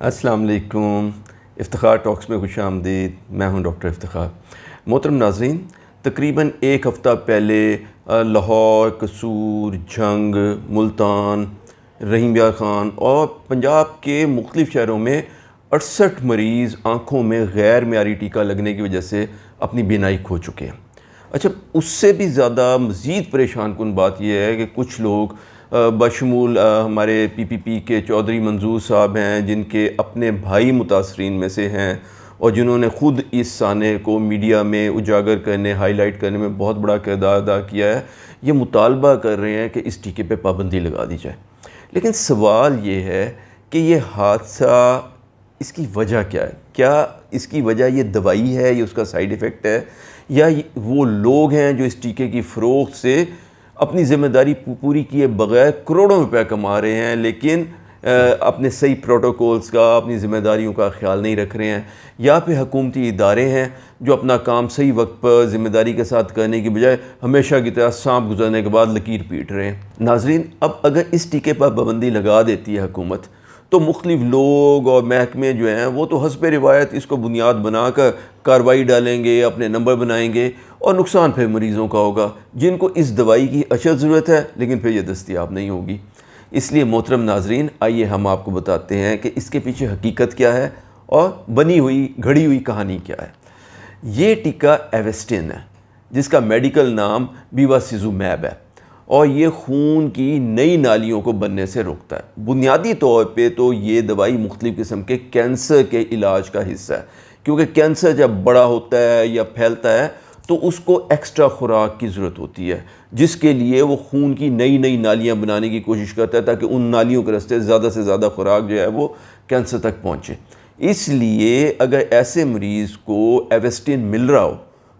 السلام علیکم، افتخار ٹاکس میں خوش آمدید۔ میں ہوں ڈاکٹر افتخار۔ محترم ناظرین، تقریباً ایک ہفتہ پہلے لاہور، قصور، جھنگ، ملتان، رحیم یار خان اور پنجاب کے مختلف شہروں میں 68 مریض آنکھوں میں غیر معیاری ٹیکہ لگنے کی وجہ سے اپنی بینائی کھو چکے ہیں۔ اچھا، اس سے بھی زیادہ مزید پریشان کن بات یہ ہے کہ کچھ لوگ بشمول ہمارے پی کے چودھری منظور صاحب ہیں، جن کے اپنے بھائی متاثرین میں سے ہیں اور جنہوں نے خود اس سانحے کو میڈیا میں اجاگر کرنے، ہائی لائٹ کرنے میں بہت بڑا کردار ادا کیا ہے، یہ مطالبہ کر رہے ہیں کہ اس ٹیکے پہ پابندی لگا دی جائے۔ لیکن سوال یہ ہے کہ یہ حادثہ، اس کی وجہ کیا ہے؟ کیا اس کی وجہ یہ دوائی ہے، یہ اس کا سائیڈ ایفیکٹ ہے، یا وہ لوگ ہیں جو اس ٹیکے کی فروخت سے اپنی ذمہ داری پوری کیے بغیر کروڑوں روپے کما رہے ہیں، لیکن اپنے صحیح پروٹوکولز کا، اپنی ذمہ داریوں کا خیال نہیں رکھ رہے ہیں، یا پھر حکومتی ادارے ہیں جو اپنا کام صحیح وقت پر ذمہ داری کے ساتھ کرنے کی بجائے ہمیشہ کی طرح سانپ گزرنے کے بعد لکیر پیٹ رہے ہیں۔ ناظرین، اب اگر اس ٹیکے پر پابندی لگا دیتی ہے حکومت، تو مختلف لوگ اور محکمے جو ہیں وہ تو حسب روایت اس کو بنیاد بنا کر کارروائی ڈالیں گے، اپنے نمبر بنائیں گے، اور نقصان پھر مریضوں کا ہوگا جن کو اس دوائی کی اشد ضرورت ہے، لیکن پھر یہ دستیاب نہیں ہوگی۔ اس لیے محترم ناظرین، آئیے ہم آپ کو بتاتے ہیں کہ اس کے پیچھے حقیقت کیا ہے اور بنی ہوئی گھڑی ہوئی کہانی کیا ہے۔ یہ ٹیکہ ایویسٹن ہے، جس کا میڈیکل نام بیواسیزومیب ہے، اور یہ خون کی نئی نالیوں کو بننے سے روکتا ہے۔ بنیادی طور پہ تو یہ دوائی مختلف قسم کے کینسر کے علاج کا حصہ ہے، کیونکہ کینسر جب بڑا ہوتا ہے یا پھیلتا ہے تو اس کو ایکسٹرا خوراک کی ضرورت ہوتی ہے، جس کے لیے وہ خون کی نئی نالیاں بنانے کی کوشش کرتا ہے تاکہ ان نالیوں کے راستے زیادہ سے زیادہ خوراک جو ہے وہ کینسر تک پہنچے۔ اس لیے اگر ایسے مریض کو ایویسٹن مل رہا ہو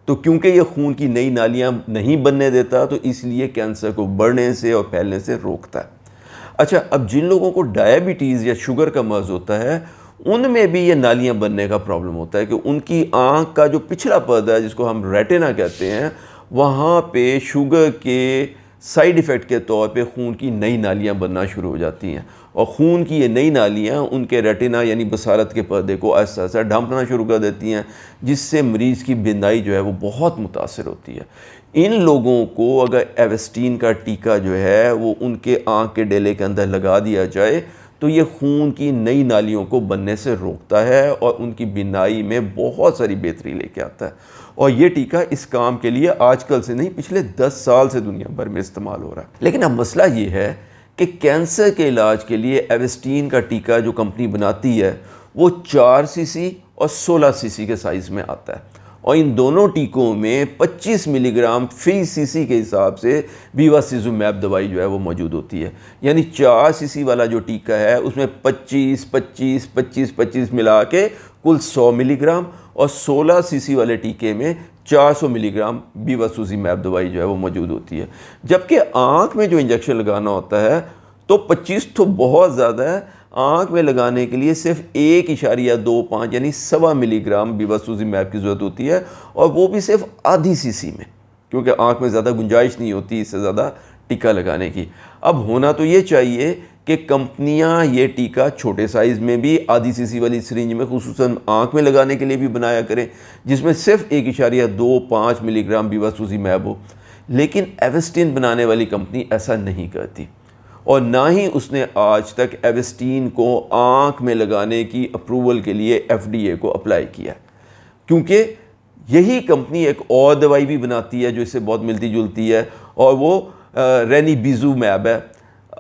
تو کیونکہ یہ خون کی نئی نالیاں نہیں بننے دیتا، تو اس لیے کینسر کو بڑھنے سے اور پھیلنے سے روکتا ہے۔ اچھا، اب جن لوگوں کو ڈائبٹیز یا شوگر کا مرض ہوتا ہے، ان میں بھی یہ نالیاں بننے کا پرابلم ہوتا ہے کہ ان کی آنکھ کا جو پچھلا پردہ ہے، جس کو ہم ریٹنا کہتے ہیں، وہاں پہ شوگر کے سائیڈ ایفیکٹ کے طور پہ خون کی نئی نالیاں بننا شروع ہو جاتی ہیں، اور خون کی یہ نئی نالیاں ان کے ریٹنا یعنی بصارت کے پردے کو آہستہ آہستہ ڈھانپنا شروع کر دیتی ہیں، جس سے مریض کی بینائی جو ہے وہ بہت متاثر ہوتی ہے۔ ان لوگوں کو اگر ایویسٹن کا ٹیکہ جو ہے وہ ان کے آنکھ کے ڈیلے کے اندر لگا دیا جائے تو یہ خون کی نئی نالیوں کو بننے سے روکتا ہے اور ان کی بینائی میں بہت ساری بہتری لے کے آتا ہے۔ اور یہ ٹیکہ اس کام کے لیے آج کل سے نہیں، پچھلے 10 سال سے دنیا بھر میں استعمال ہو رہا ہے۔ لیکن اب مسئلہ یہ ہے کہ کینسر کے علاج کے لیے ایویسٹن کا ٹیکہ جو کمپنی بناتی ہے وہ 4 cc اور 16 cc کے سائز میں آتا ہے، اور ان دونوں ٹیکوں میں 25 ملی گرام فی cc کے حساب سے بیواسیزومیب دوائی جو ہے وہ موجود ہوتی ہے۔ یعنی 4 cc والا جو ٹیکہ ہے اس میں 25 ملا کے کل 100 ملی گرام، اور 16 cc والے ٹیکے میں 400 ملی گرام بیواسیزومیب دوائی جو ہے وہ موجود ہوتی ہے۔ جبکہ آنکھ میں جو انجیکشن لگانا ہوتا ہے تو 25 تو بہت زیادہ ہے، آنکھ میں لگانے کے لیے صرف 1.25 یعنی 1.25 ملی گرام بیواسیزومیب کی ضرورت ہوتی ہے، اور وہ بھی صرف آدھی cc میں، کیونکہ آنکھ میں زیادہ گنجائش نہیں ہوتی اس سے زیادہ ٹیکہ لگانے کی۔ اب ہونا تو یہ چاہیے کہ کمپنیاں یہ ٹیکہ چھوٹے سائز میں بھی آدھی cc والی سرنج میں خصوصاً آنکھ میں لگانے کے لیے بھی بنایا کریں، جس میں صرف 1.25 ملی گرام بیواسیزومیب ہو۔ لیکن ایویسٹن بنانے والی کمپنی ایسا نہیں کرتی، اور نہ ہی اس نے آج تک ایویسٹن کو آنکھ میں لگانے کی اپروول کے لیے FDA کو اپلائی کیا، کیونکہ یہی کمپنی ایک اور دوائی بھی بناتی ہے جو اس سے بہت ملتی جلتی ہے، اور وہ رینیبیزومیب ہے۔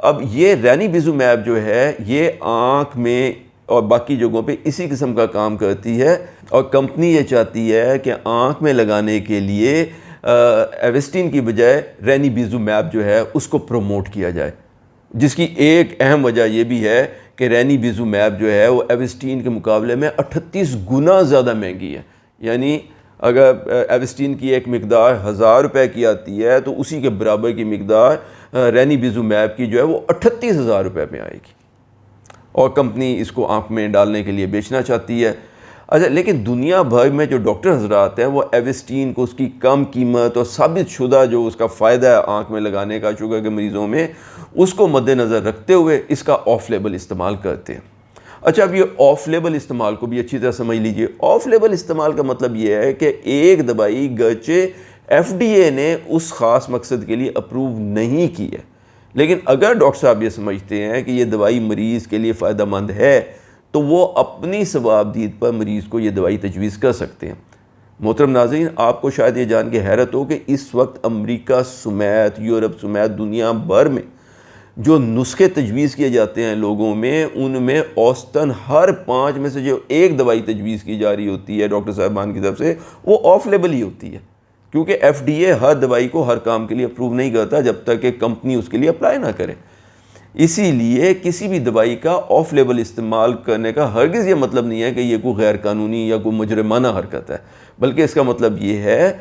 اب یہ رینیبیزومیب جو ہے یہ آنکھ میں اور باقی جگہوں پہ اسی قسم کا کام کرتی ہے، اور کمپنی یہ چاہتی ہے کہ آنکھ میں لگانے کے لیے ایویسٹن کی بجائے رینیبیزومیب جو ہے اس کو پروموٹ کیا جائے، جس کی ایک اہم وجہ یہ بھی ہے کہ رینیبیزومیب جو ہے وہ ایویسٹن کے مقابلے میں 38 گنا زیادہ مہنگی ہے۔ یعنی اگر ایویسٹن کی ایک مقدار 1000 روپے کی آتی ہے تو اسی کے برابر کی مقدار رینیبیزومیب کی جو ہے وہ 38,000 روپے میں آئے گی، اور کمپنی اس کو آنکھ میں ڈالنے کے لیے بیچنا چاہتی ہے۔ اچھا، لیکن دنیا بھر میں جو ڈاکٹر حضرات ہیں وہ ایویسٹن کو اس کی کم قیمت اور ثابت شدہ جو اس کا فائدہ ہے آنکھ میں لگانے کا شوگر کے مریضوں میں، اس کو مد نظر رکھتے ہوئے اس کا آف لیبل استعمال کرتے ہیں۔ اچھا، اب یہ آف لیبل استعمال کو بھی اچھی طرح سمجھ لیجئے. آف لیبل استعمال کا مطلب یہ ہے کہ ایک دوائی گرچہ ایف ڈی اے نے اس خاص مقصد کے لیے اپروو نہیں کی ہے، لیکن اگر ڈاکٹر صاحب یہ سمجھتے ہیں کہ یہ دوائی مریض کے لیے فائدہ مند ہے تو وہ اپنی ثوابدید پر مریض کو یہ دوائی تجویز کر سکتے ہیں. محترم ناظرین، آپ کو شاید یہ جان کے حیرت ہو کہ اس وقت امریکہ سمیت، یورپ سمیت دنیا بھر میں جو نسخے تجویز کیے جاتے ہیں لوگوں میں، ان میں اوسطاً ہر 5 میں سے جو ایک دوائی تجویز کی جا رہی ہوتی ہے ڈاکٹر صاحبان کی طرف سے، وہ آف لیبل ہی ہوتی ہے. کیونکہ ایف ڈی اے ہر دوائی کو ہر کام کے لیے اپروو نہیں کرتا جب تک کہ کمپنی اس کے لیے اپلائی نہ کرے. اسی لیے کسی بھی دوائی کا آف لیبل استعمال کرنے کا ہرگز یہ مطلب نہیں ہے کہ یہ کوئی غیر قانونی یا کوئی مجرمانہ حرکت ہے، بلکہ اس کا مطلب یہ ہے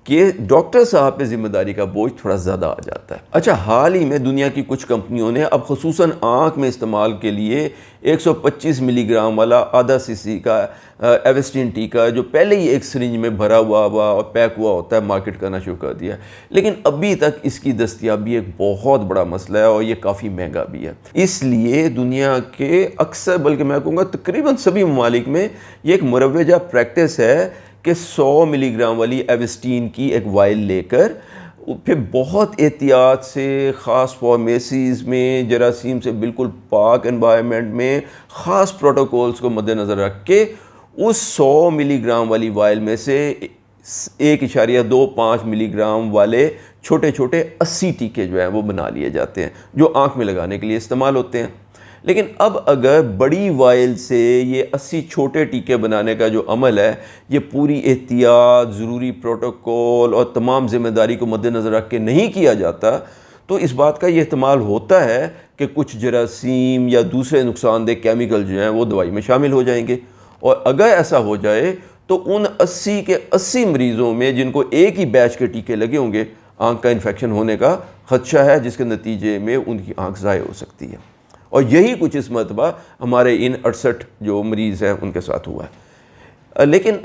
کہ ڈاکٹر صاحب پہ ذمہ داری کا بوجھ تھوڑا زیادہ آ جاتا ہے. اچھا، حال ہی میں دنیا کی کچھ کمپنیوں نے اب خصوصاً آنکھ میں استعمال کے لیے 125 ملی گرام والا آدھا سی کا ایوسٹین ٹیکا جو پہلے ہی ایک سرنج میں بھرا ہوا اور پیک ہوا ہوتا ہے مارکیٹ کرنا شروع کر دیا ہے. لیکن ابھی تک اس کی دستیابی ایک بہت بڑا مسئلہ ہے اور یہ کافی مہنگا بھی ہے. اس لیے دنیا کے اکثر، بلکہ میں کہوں گا تقریباً سبھی ممالک میں یہ ایک مروجہ پریکٹس ہے کہ 100 ملی گرام والی ایوسٹین کی ایک وائل لے کر پھر بہت احتیاط سے خاص فارمیسیز میں، جراثیم سے بالکل پاک انوائرمنٹ میں خاص پروٹوکولز کو مد نظر رکھ کے اس 100 ملی گرام والی وائل میں سے 1.25 ملی گرام والے چھوٹے چھوٹے 80 ٹیکے جو ہیں وہ بنا لیے جاتے ہیں جو آنکھ میں لگانے کے لیے استعمال ہوتے ہیں. لیکن اب اگر بڑی وائل سے یہ 80 چھوٹے ٹیکے بنانے کا جو عمل ہے، یہ پوری احتیاط، ضروری پروٹوکول اور تمام ذمہ داری کو مد نظر رکھ کے نہیں کیا جاتا، تو اس بات کا یہ احتمال ہوتا ہے کہ کچھ جراثیم یا دوسرے نقصان دہ کیمیکل جو ہیں وہ دوائی میں شامل ہو جائیں گے. اور اگر ایسا ہو جائے تو ان 80 کے 80 مریضوں میں جن کو ایک ہی بیچ کے ٹیکے لگے ہوں گے، آنکھ کا انفیکشن ہونے کا خدشہ ہے، جس کے نتیجے میں ان کی آنکھ ضائع ہو سکتی ہے. اور یہی کچھ اس مرتبہ ہمارے ان 68 جو مریض ہیں ان کے ساتھ ہوا ہے. لیکن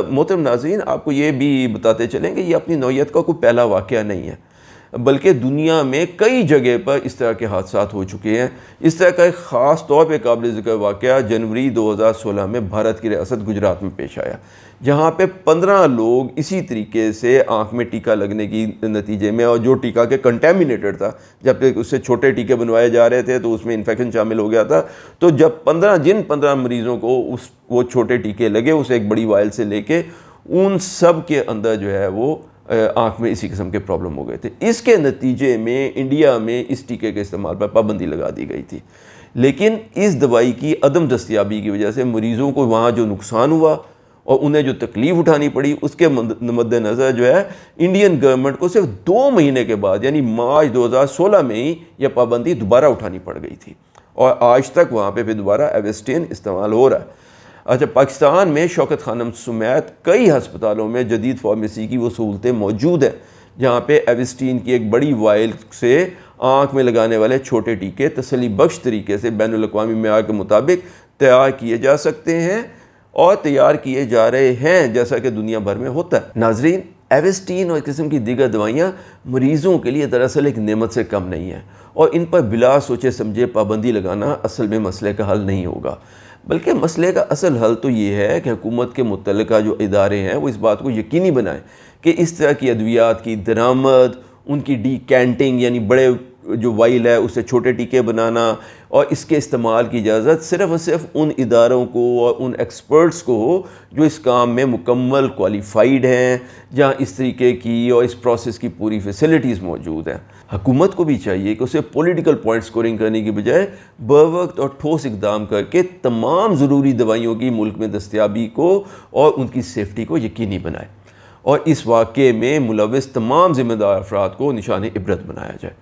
محترم ناظرین، آپ کو یہ بھی بتاتے چلیں کہ یہ اپنی نوعیت کا کوئی پہلا واقعہ نہیں ہے، بلکہ دنیا میں کئی جگہ پر اس طرح کے حادثات ہو چکے ہیں. اس طرح کا ایک خاص طور پہ قابل ذکر واقعہ جنوری 2016 میں بھارت کی ریاست گجرات میں پیش آیا، جہاں پہ 15 لوگ اسی طریقے سے آنکھ میں ٹیکہ لگنے کی نتیجے میں، اور جو ٹیکہ کے کنٹامینیٹڈ تھا، جب تک اس سے چھوٹے ٹیکے بنوائے جا رہے تھے تو اس میں انفیکشن شامل ہو گیا تھا. تو جب 15 مریضوں کو وہ چھوٹے ٹیکے لگے اسے ایک بڑی وائل سے لے کے، ان سب کے اندر جو ہے وہ آنکھ میں اسی قسم کے پرابلم ہو گئے تھے. اس کے نتیجے میں انڈیا میں اس ٹیکے کے استعمال پر پابندی لگا دی گئی تھی. لیکن اس دوائی کی عدم دستیابی کی وجہ سے مریضوں کو وہاں جو نقصان ہوا اور انہیں جو تکلیف اٹھانی پڑی، اس کے مد نظر جو ہے انڈین گورنمنٹ کو صرف 2 مہینے کے بعد، یعنی مارچ 2016 میں ہی یہ پابندی دوبارہ اٹھانی پڑ گئی تھی، اور آج تک وہاں پہ دوبارہ ایوسٹین استعمال ہو رہا ہے. اچھا، پاکستان میں شوکت خانم سمیت کئی ہسپتالوں میں جدید فارمیسی کی وہ سہولتیں موجود ہیں جہاں پہ ایوسٹین کی ایک بڑی وائل سے آنکھ میں لگانے والے چھوٹے ٹیکے تسلی بخش طریقے سے بین الاقوامی معیار کے مطابق تیار کیے جا سکتے ہیں اور تیار کیے جا رہے ہیں، جیسا کہ دنیا بھر میں ہوتا ہے. ناظرین، ایوسٹین اور اس قسم کی دیگر دوائیاں مریضوں کے لیے دراصل ایک نعمت سے کم نہیں ہیں، اور ان پر بلا سوچے سمجھے پابندی لگانا اصل میں مسئلے کا حل نہیں ہوگا، بلکہ مسئلے کا اصل حل تو یہ ہے کہ حکومت کے متعلقہ جو ادارے ہیں وہ اس بات کو یقینی بنائیں کہ اس طرح کی ادویات کی درآمد، ان کی ڈیکینٹنگ یعنی بڑے جو وائل ہے اس سے چھوٹے ٹیکے بنانا اور اس کے استعمال کی اجازت صرف اور صرف ان اداروں کو اور ان ایکسپرٹس کو ہو جو اس کام میں مکمل کوالیفائیڈ ہیں، جہاں اس طریقے کی اور اس پروسیس کی پوری فیسلٹیز موجود ہیں. حکومت کو بھی چاہیے کہ اسے پولیٹیکل پوائنٹ سکورنگ کرنے کی بجائے بروقت اور ٹھوس اقدام کر کے تمام ضروری دوائیوں کی ملک میں دستیابی کو اور ان کی سیفٹی کو یقینی بنائے، اور اس واقعے میں ملوث تمام ذمہ دار افراد کو نشان عبرت بنایا جائے.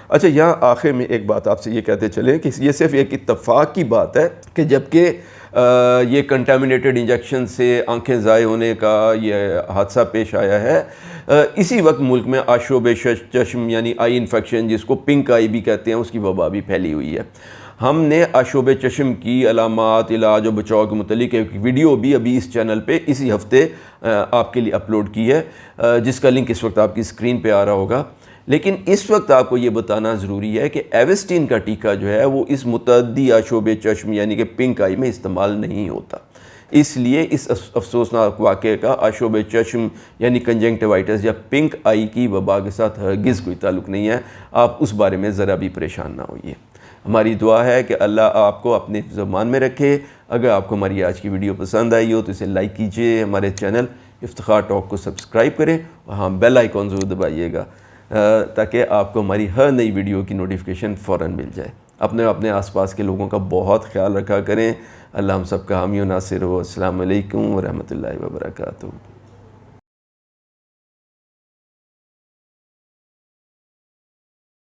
اچھا، یہاں آخر میں ایک بات آپ سے یہ کہتے چلیں کہ یہ صرف ایک اتفاق کی بات ہے کہ جبکہ یہ کنٹامینیٹڈ انجیکشن سے آنکھیں ضائع ہونے کا یہ حادثہ پیش آیا ہے، اسی وقت ملک میں آشوب چشم یعنی آئی انفیکشن، جس کو پنک آئی بھی کہتے ہیں، اس کی وبا بھی پھیلی ہوئی ہے. ہم نے آشوب چشم کی علامات، علاج اور بچاؤ کے متعلق ایک ویڈیو بھی ابھی اس چینل پہ اسی ہفتے آپ کے لیے اپلوڈ کی ہے، جس کا لنک اس وقت آپ کی اسکرین پہ آ رہا ہوگا. لیکن اس وقت آپ کو یہ بتانا ضروری ہے کہ ایوسٹین کا ٹیکہ جو ہے وہ اس متعدی آشوب چشم یعنی کہ پنک آئی میں استعمال نہیں ہوتا، اس لیے اس افسوسناک واقعے کا آشوب چشم یعنی کنجنکٹیوائٹس یا پنک آئی کی وبا کے ساتھ ہرگز کوئی تعلق نہیں ہے، آپ اس بارے میں ذرا بھی پریشان نہ ہوئیے۔ ہماری دعا ہے کہ اللہ آپ کو اپنے زمان میں رکھے۔ اگر آپ کو ہماری آج کی ویڈیو پسند آئی ہو تو اسے لائک کیجئے، ہمارے چینل افتخار ٹاک کو سبسکرائب کریں اور ہاں بیل آئیکن ضرور دبائیے گا تاکہ آپ کو ہماری ہر نئی ویڈیو کی نوٹیفیکیشن فوراً مل جائے۔ اپنے آس پاس کے لوگوں کا بہت خیال رکھا کریں۔ اللہ ہم سب کا حامی و ناصر ہو۔ السلام علیکم ورحمۃ اللہ وبرکاتہ۔